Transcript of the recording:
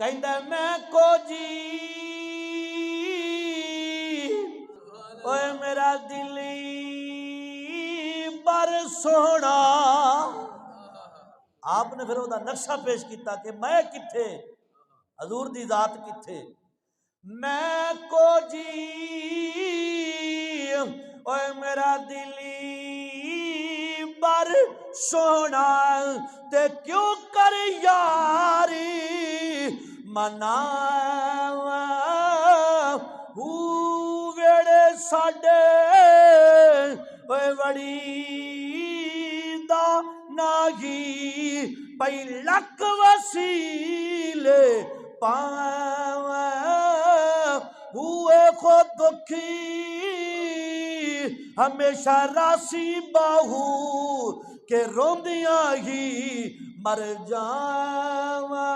कहंदा मैं को जी ओए मेरा दिली पर सोना। आपने फिर उसका नक्शा पेश किया कि मैं किथे, हजूर दी जात किथे। मैं को जी ओए मेरा दिली पर सोना ते क्यों कर यारी मना वेड़े साडे ओए वड़ी दा नागी पई लक वसीले पावे हुए खो दुखी हमेशा रासी बाहू के रोंदियां ही मर जावा।